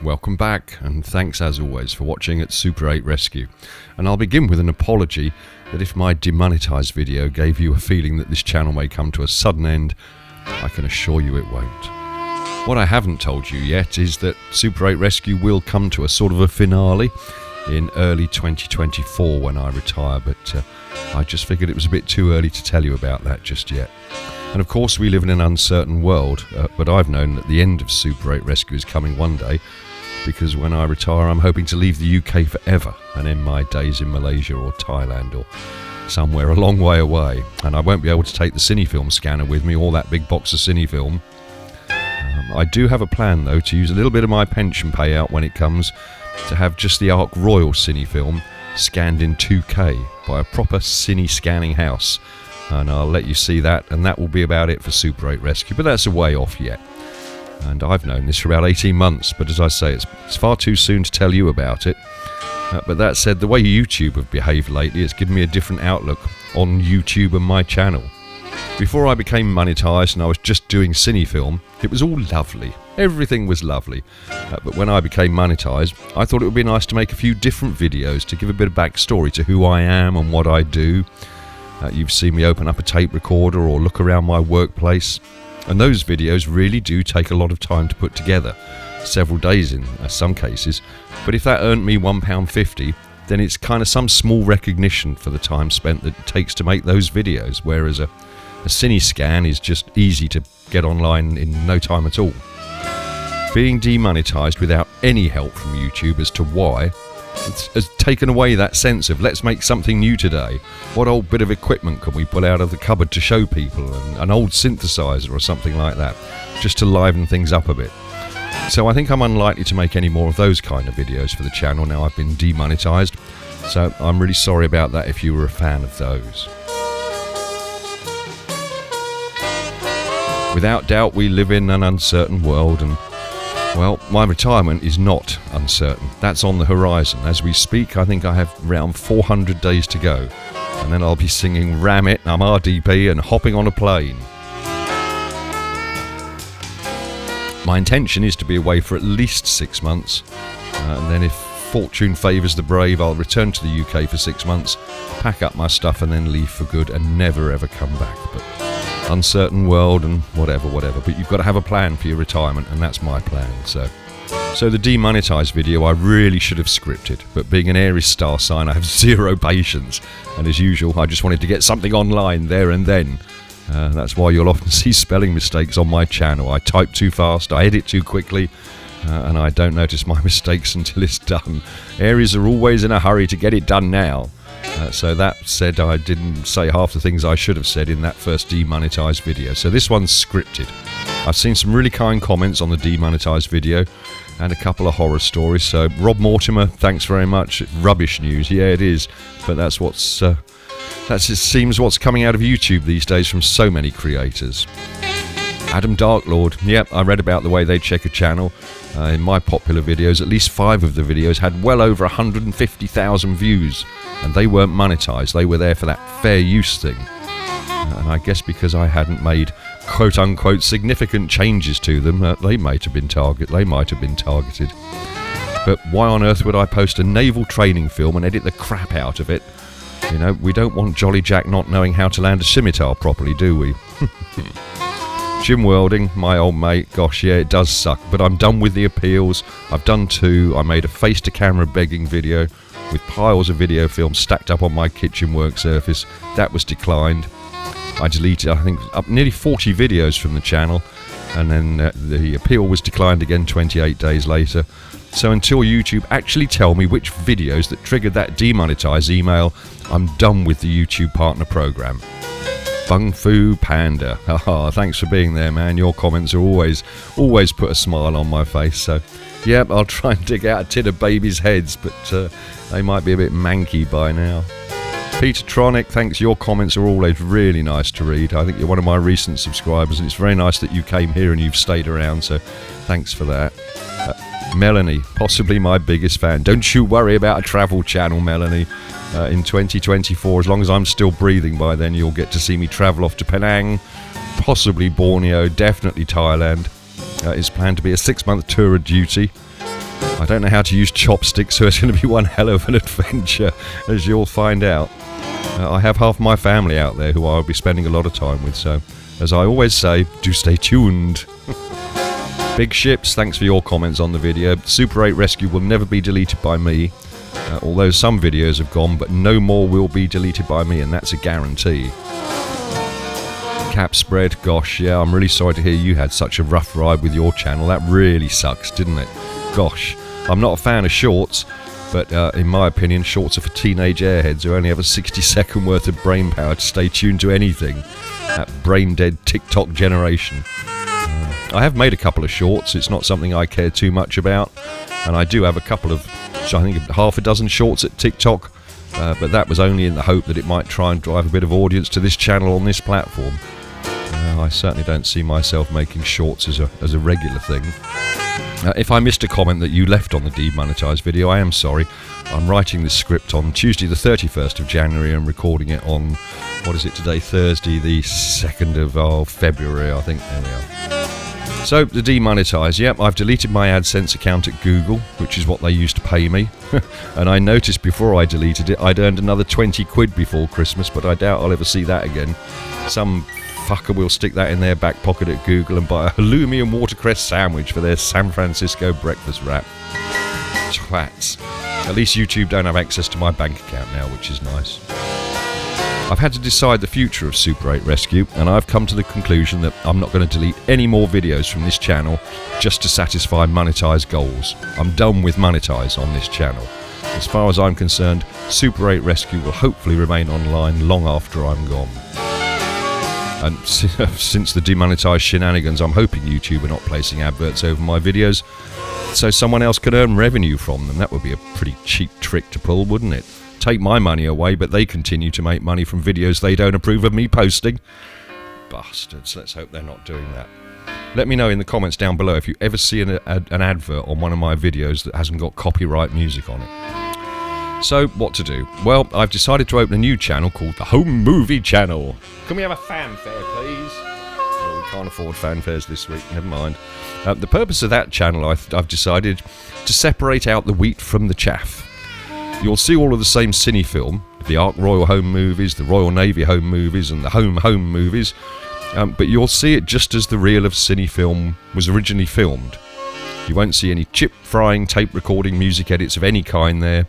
Welcome back, and thanks as always for watching at Super 8 Rescue. And I'll begin with an apology that if my demonetized video gave you a feeling that this channel may come to a sudden end, I can assure you it won't. What I haven't told you yet is that Super 8 Rescue will come to a sort of a finale in early 2024 when I retire, but I just figured it was a bit too early to tell you about that just yet. And of course we live in an uncertain world, but I've known that the end of Super 8 Rescue is coming one day, because when I retire I'm hoping to leave the UK forever and end my days in Malaysia or Thailand or somewhere a long way away, and I won't be able to take the Cinefilm scanner with me or that big box of Cinefilm. I do have a plan though to use a little bit of my pension payout when it comes to have just the Arc Royal Cinefilm scanned in 2K by a proper cine scanning house, and I'll let you see that, and that will be about it for Super 8 Rescue, but that's a way off yet. And I've known this for about 18 months, but as I say, it's far too soon to tell you about it. But that said, the way YouTube have behaved lately has given me a different outlook on YouTube and my channel. Before I became monetized and I was just doing Cinefilm, it was all lovely. Everything was lovely. But when I became monetized, I thought it would be nice to make a few different videos to give a bit of backstory to who I am and what I do. You've seen me open up a tape recorder or look around my workplace. And those videos really do take a lot of time to put together, several days in some cases, but if that earned me £1.50, then it's kind of some small recognition for the time spent that it takes to make those videos, whereas a cine scan is just easy to get online in no time at all. Being demonetized without any help from YouTube as to why has taken away that sense of let's make something new today. What old bit of equipment can we pull out of the cupboard to show people? An old synthesizer or something like that, just to liven things up a bit. So I think I'm unlikely to make any more of those kind of videos for the channel now I've been demonetized. So I'm really sorry about that if you were a fan of those. Without doubt we live in an uncertain world, and well, my retirement is not uncertain. That's on the horizon. As we speak, I think I have around 400 days to go. And then I'll be singing Ram It, I'm RDP, and hopping on a plane. My intention is to be away for at least 6 months. And then if fortune favours the brave, I'll return to the UK for 6 months, pack up my stuff and then leave for good and never ever come back. But uncertain world and whatever, but you've got to have a plan for your retirement, and that's my plan. So the demonetized video I really should have scripted, but being an Aries star sign I have zero patience, and as usual I just wanted to get something online there and then. That's why you'll often see spelling mistakes on my channel. I type too fast, I edit too quickly, and I don't notice my mistakes until it's done. Aries are always in a hurry to get it done now. So that said, I didn't say half the things I should have said in that first demonetized video. So this one's scripted. I've seen some really kind comments on the demonetized video and a couple of horror stories. So Rob Mortimer, thanks very much. Rubbish news, yeah it is, but that's it seems what's coming out of YouTube these days from so many creators. Adam Darklord, yep, I read about the way they check a channel. In my popular videos, at least 5 of the videos had well over 150,000 views, and they weren't monetized, they were there for that fair use thing. And I guess because I hadn't made quote-unquote significant changes to them, they might have been targeted. But why on earth would I post a naval training film and edit the crap out of it? You know, we don't want Jolly Jack not knowing how to land a scimitar properly, do we? Jim Welding, my old mate, gosh yeah, it does suck, but I'm done with the appeals. I've done 2. I made a face-to-camera begging video with piles of video film stacked up on my kitchen work surface. That was declined. I deleted, I think, up nearly 40 videos from the channel, and then the appeal was declined again 28 days later. So until YouTube actually tell me which videos that triggered that demonetize email, I'm done with the YouTube partner program. Fung Fu Panda, haha, thanks for being there, man. Your comments are always put a smile on my face. So yep, I'll try and dig out a tin of babies' heads, but they might be a bit manky by now. Peter Tronic, thanks. Your comments are always really nice to read. I think you're one of my recent subscribers, and it's very nice that you came here and you've stayed around, so thanks for that. Melanie, possibly my biggest fan. Don't you worry about a travel channel, Melanie. In 2024, as long as I'm still breathing by then, you'll get to see me travel off to Penang, possibly Borneo, definitely Thailand. It's planned to be a 6-month tour of duty. I don't know how to use chopsticks, so it's going to be one hell of an adventure, as you'll find out. I have half my family out there who I'll be spending a lot of time with, so as I always say, do stay tuned. Big Ships, thanks for your comments on the video. Super 8 Rescue will never be deleted by me, although some videos have gone, but no more will be deleted by me, and that's a guarantee. Cap Spread, gosh, yeah, I'm really sorry to hear you had such a rough ride with your channel. That really sucks, didn't it? Gosh, I'm not a fan of shorts, but in my opinion, shorts are for teenage airheads who only have a 60-second worth of brain power to stay tuned to anything. That brain-dead TikTok generation. I have made a couple of shorts. It's not something I care too much about, and I do have a couple of, I think, half a dozen shorts at TikTok, but that was only in the hope that it might try and drive a bit of audience to this channel on this platform. I certainly don't see myself making shorts as a regular thing. If I missed a comment that you left on the demonetized video, I am sorry. I'm writing this script on Tuesday the 31st of January and recording it on, what is it today, Thursday the 2nd of February, I think. There we are. So, the demonetize, yep, I've deleted my AdSense account at Google, which is what they used to pay me. And I noticed before I deleted it, I'd earned another 20 quid before Christmas, but I doubt I'll ever see that again. Some fucker will stick that in their back pocket at Google and buy a halloumi and watercress sandwich for their San Francisco breakfast wrap. Twats. At least YouTube don't have access to my bank account now, which is nice. I've had to decide the future of Super 8 Rescue, and I've come to the conclusion that I'm not going to delete any more videos from this channel just to satisfy monetize goals. I'm done with monetize on this channel. As far as I'm concerned, Super 8 Rescue will hopefully remain online long after I'm gone. And since the demonetized shenanigans, I'm hoping YouTube are not placing adverts over my videos so someone else could earn revenue from them. That would be a pretty cheap trick to pull, wouldn't it? Take my money away, but they continue to make money from videos they don't approve of me posting. Bastards, let's hope they're not doing that. Let me know in the comments down below if you ever see an advert on one of my videos that hasn't got copyright music on it. So, what to do? Well, I've decided to open a new channel called the Home Movie Channel. Can we have a fanfare, please? Oh, we can't afford fanfares this week, never mind. The purpose of that channel, I've decided to separate out the wheat from the chaff. You'll see all of the same cine film, the Ark Royal Home movies, the Royal Navy Home movies, and the Home movies, but you'll see it just as the reel of cine film was originally filmed. You won't see any chip frying, tape recording, music edits of any kind there.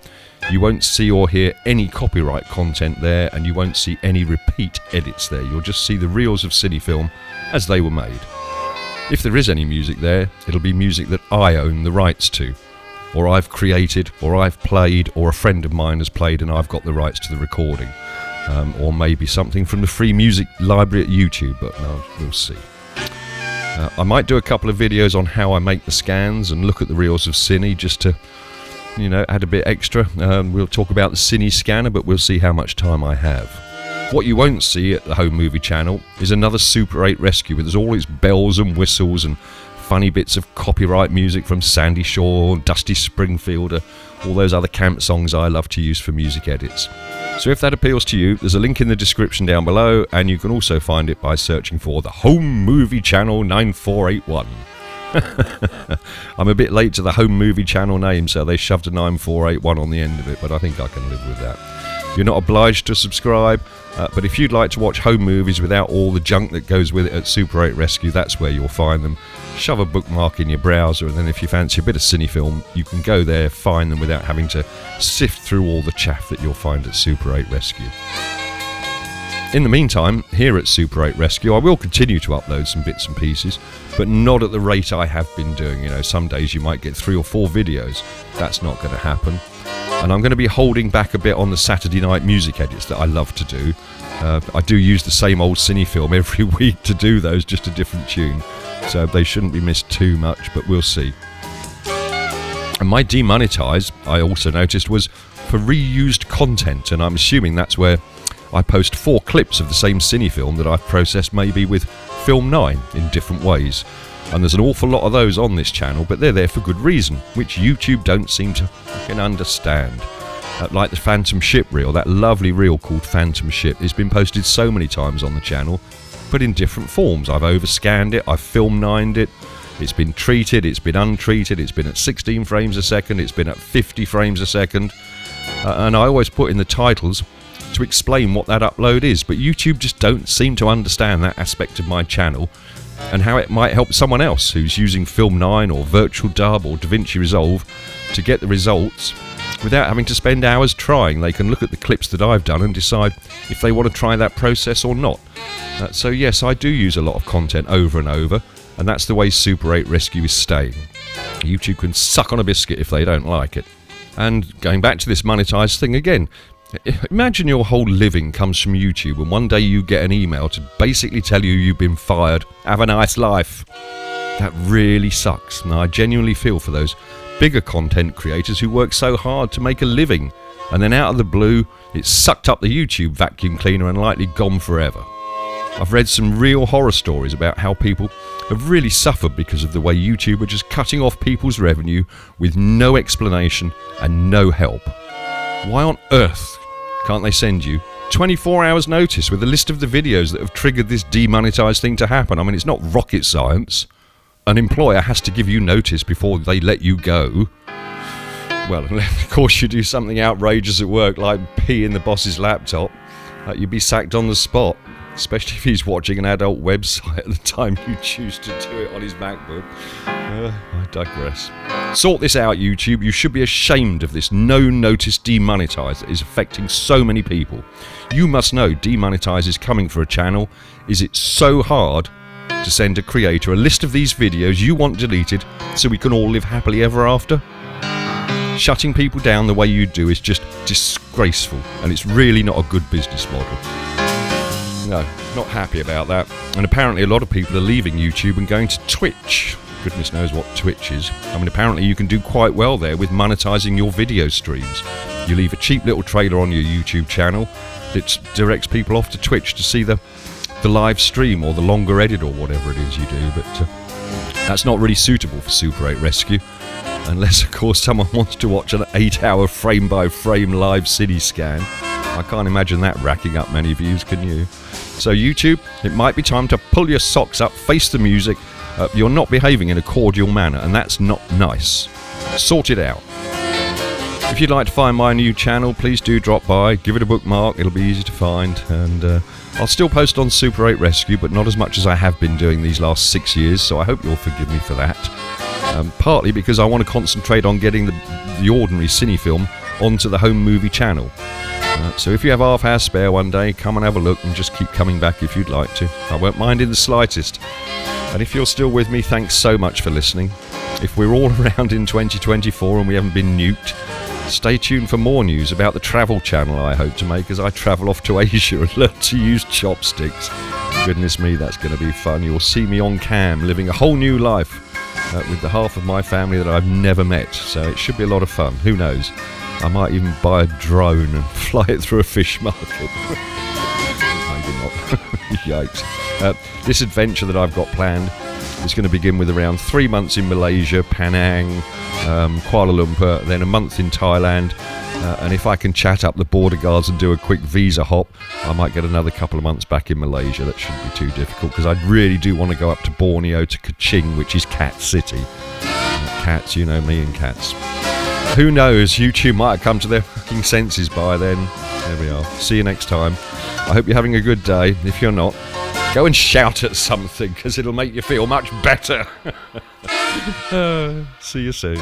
You won't see or hear any copyright content there, and you won't see any repeat edits there. You'll just see the reels of cine film as they were made. If there is any music there, it'll be music that I own the rights to, or I've created, or I've played, or a friend of mine has played and I've got the rights to the recording. Or maybe something from the free music library at YouTube, but no, we'll see. I might do a couple of videos on how I make the scans and look at the reels of cine just to, you know, add a bit extra. We'll talk about the cine scanner, but we'll see how much time I have. What you won't see at the Home Movie Channel is another Super 8 Rescue with all its bells and whistles and funny bits of copyright music from Sandy Shaw, Dusty Springfield, all those other camp songs I love to use for music edits. So if that appeals to you, there's a link in the description down below, and you can also find it by searching for the Home Movie Channel 9481. I'm a bit late to the Home Movie Channel name, so they shoved a 9481 on the end of it, but I think I can live with that. You're not obliged to subscribe, but if you'd like to watch home movies without all the junk that goes with it at Super 8 Rescue, that's where you'll find them. Shove a bookmark in your browser, and then if you fancy a bit of cine film, you can go there, find them without having to sift through all the chaff that you'll find at Super 8 Rescue. In the meantime, here at Super 8 Rescue, I will continue to upload some bits and pieces, but not at the rate I have been doing. You know, some days you might get 3 or 4 videos. That's not going to happen. And I'm going to be holding back a bit on the Saturday night music edits that I love to do. I do use the same old cine film every week to do those, just a different tune. So they shouldn't be missed too much, but we'll see. And my demonetize, I also noticed, was for reused content, and I'm assuming that's where I post 4 clips of the same cine film that I've processed maybe with Film 9 in different ways. And there's an awful lot of those on this channel, but they're there for good reason, which YouTube don't seem to fucking understand. Like the Phantom Ship reel, that lovely reel called Phantom Ship, has been posted so many times on the channel, but in different forms. I've overscanned it, I've Film 9'd it, It's been treated, it's been untreated, it's been at 16 frames a second, it's been at 50 frames a second. And I always put in the titles to explain what that upload is, but YouTube just don't seem to understand that aspect of my channel and how it might help someone else who's using Film 9 or Virtual Dub or DaVinci Resolve to get the results without having to spend hours trying. They can look at the clips that I've done and decide if they want to try that process or not. So yes, I do use a lot of content over and over, and that's the way Super 8 Rescue is staying. YouTube can suck on a biscuit if they don't like it. And going back to this monetized thing again, imagine your whole living comes from YouTube and one day you get an email to basically tell you you've been fired. Have a nice life. That really sucks, and I genuinely feel for those bigger content creators who work so hard to make a living, and then out of the blue it's sucked up the YouTube vacuum cleaner and likely gone forever. I've read some real horror stories about how people have really suffered because of the way YouTube are just cutting off people's revenue with no explanation and no help. Why on earth can't they send you 24 hours notice with a list of the videos that have triggered this demonetized thing to happen? I mean, it's not rocket science. An employer has to give you notice before they let you go. Well, of course you do something outrageous at work like pee in the boss's laptop, you'd be sacked on the spot, especially if he's watching an adult website at the time you choose to do it on his MacBook. I digress. Sort this out, YouTube. You should be ashamed of this no-notice demonetize that is affecting so many people. You must know demonetize is coming for a channel. Is it so hard to send a creator a list of these videos you want deleted so we can all live happily ever after? Shutting people down the way you do is just disgraceful, and it's really not a good business model. No, not happy about that. And apparently a lot of people are leaving YouTube and going to Twitch. Goodness knows what Twitch is. I mean, apparently you can do quite well there with monetizing your video streams. You leave a cheap little trailer on your YouTube channel that directs people off to Twitch to see the live stream or the longer edit or whatever it is you do, but that's not really suitable for Super 8 Rescue, unless of course someone wants to watch an 8-hour frame-by-frame live city scan. I can't imagine that racking up many views, can you? So YouTube, it might be time to pull your socks up, face the music. You're not behaving in a cordial manner, and that's not nice. Sort it out. If you'd like to find my new channel, please do drop by, give it a bookmark, it'll be easy to find, and I'll still post on Super 8 Rescue, but not as much as I have been doing these last 6 years, so I hope you'll forgive me for that. Partly because I want to concentrate on getting the ordinary cine film onto the home movie channel. So if you have half-hour spare one day, come and have a look and just keep coming back if you'd like to. I won't mind in the slightest. And if you're still with me, thanks so much for listening. If we're all around in 2024 and we haven't been nuked, stay tuned for more news about the travel channel I hope to make as I travel off to Asia and learn to use chopsticks. Goodness me, that's going to be fun. You'll see me on cam living a whole new life with the half of my family that I've never met. So it should be a lot of fun. Who knows? I might even buy a drone and fly it through a fish market. Maybe not. Yikes. This adventure that I've got planned is going to begin with around 3 months in Malaysia, Penang, Kuala Lumpur, then a month in Thailand. And if I can chat up the border guards and do a quick visa hop, I might get another couple of months back in Malaysia. That shouldn't be too difficult, because I really do want to go up to Borneo, to Kuching, which is Cat City. Cats, you know me and cats. Who knows, YouTube might have come to their fucking senses by then. There we are. See you next time. I hope you're having a good day. If you're not, go and shout at something, because it'll make you feel much better. See you soon.